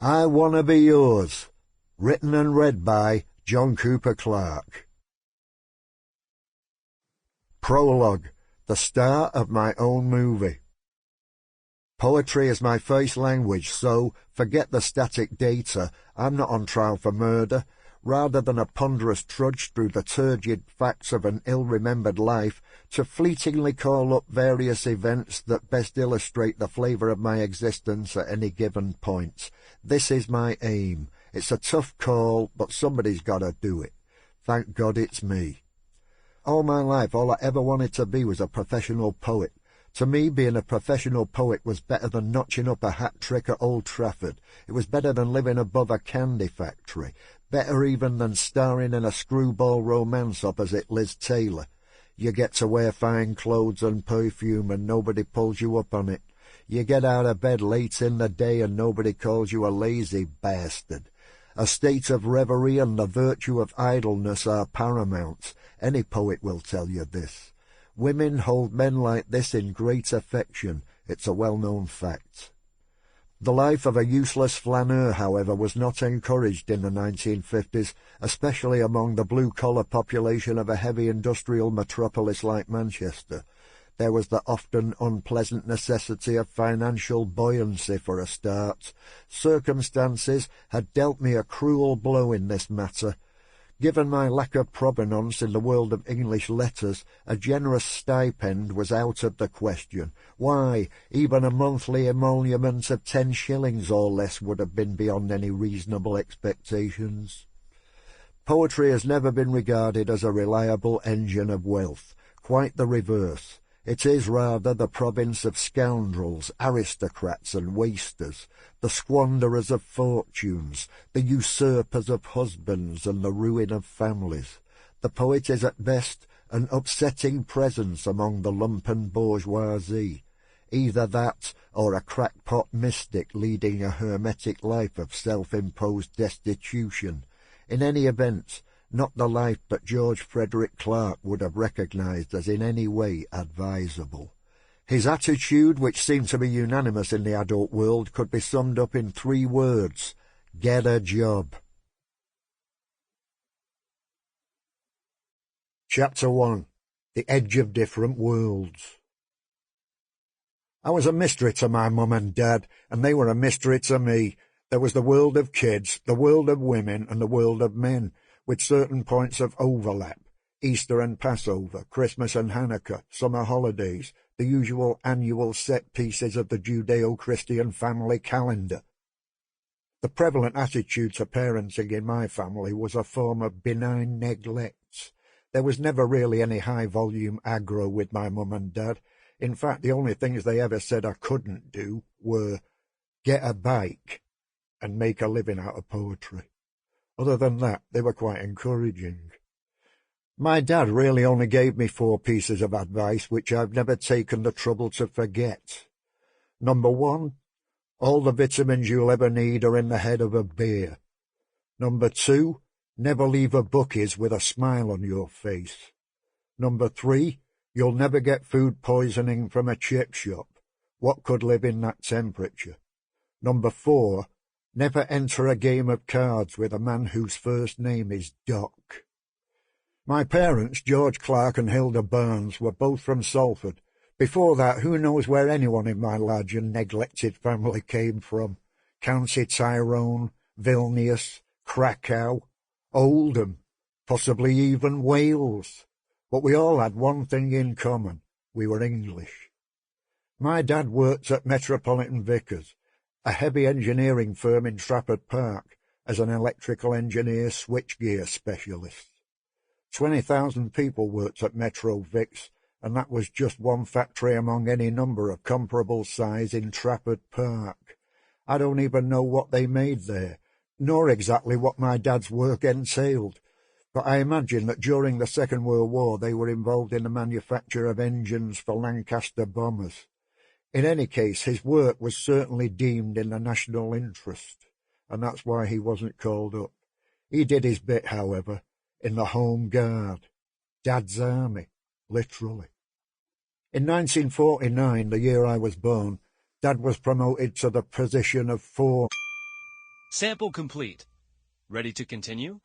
I Wanna Be Yours, written and read by John Cooper Clarke. Prologue, the star of my own movie. Poetry is my first language, so forget the static data. I'm not on trial for murder. Rather than a ponderous trudge through the turgid facts of an ill-remembered life, to fleetingly call up various events that best illustrate the flavour of my existence at any given point. This is my aim. It's a tough call, but somebody's got to do it. Thank God it's me. All my life, all I ever wanted to be was a professional poet. To me, being a professional poet was better than notching up a hat-trick at Old Trafford. It was better than living above a candy factory. Better even than starring in a screwball romance opposite Liz Taylor. You get to wear fine clothes and perfume and nobody pulls you up on it. You get out of bed late in the day and nobody calls you a lazy bastard. A state of reverie and the virtue of idleness are paramount. Any poet will tell you this. Women hold men like this in great affection. It's a well-known fact. The life of a useless flaneur, however, was not encouraged in the 1950s, especially among the blue-collar population of a heavy industrial metropolis like Manchester. There was the often unpleasant necessity of financial buoyancy for a start. Circumstances had dealt me a cruel blow in this matter. Given my lack of provenance in the world of English letters, a generous stipend was out of the question. Why, even a monthly emolument of 10 shillings or less would have been beyond any reasonable expectations. Poetry has never been regarded as a reliable engine of wealth. Quite the reverse. It is rather the province of scoundrels, aristocrats and wasters, the squanderers of fortunes, the usurpers of husbands and the ruin of families. The poet is at best an upsetting presence among the lumpen bourgeoisie. Either that, or a crackpot mystic leading a hermetic life of self-imposed destitution. In any event, not the life that George Frederick Clarke would have recognized as in any way advisable. His attitude, which seemed to be unanimous in the adult world, could be summed up in 3 words: get a job. Chapter 1. The Edge of Different Worlds. I was a mystery to my mum and dad, and they were a mystery to me. There was the world of kids, the world of women, and the world of men, with certain points of overlap: Easter and Passover, Christmas and Hanukkah, summer holidays, the usual annual set pieces of the Judeo-Christian family calendar. The prevalent attitude to parenting in my family was a form of benign neglect. There was never really any high-volume aggro with my mum and dad. In fact, the only things they ever said I couldn't do were get a bike and make a living out of poetry. Other than that, they were quite encouraging. My dad really only gave me 4 pieces of advice which I've never taken the trouble to forget. Number 1, all the vitamins you'll ever need are in the head of a beer. Number 2, never leave a bookies with a smile on your face. Number 3, you'll never get food poisoning from a chip shop. What could live in that temperature? Number 4, never enter a game of cards with a man whose first name is Doc. My parents, George Clarke and Hilda Barnes, were both from Salford. Before that, who knows where anyone in my large and neglected family came from? County Tyrone, Vilnius, Krakow, Oldham, possibly even Wales. But we all had one thing in common: we were English. My dad worked at Metropolitan Vickers, a heavy engineering firm in Trafford Park, as an electrical engineer switchgear specialist. 20,000 people worked at Metro Vix, and that was just one factory among any number of comparable size in Trafford Park. I don't even know what they made there, nor exactly what my dad's work entailed, but I imagine that during the Second World War they were involved in the manufacture of engines for Lancaster bombers. In any case, his work was certainly deemed in the national interest, and that's why he wasn't called up. He did his bit, however, in the Home Guard. Dad's army, literally. In 1949, the year I was born, Dad was promoted to the position of Sample complete. Ready to continue?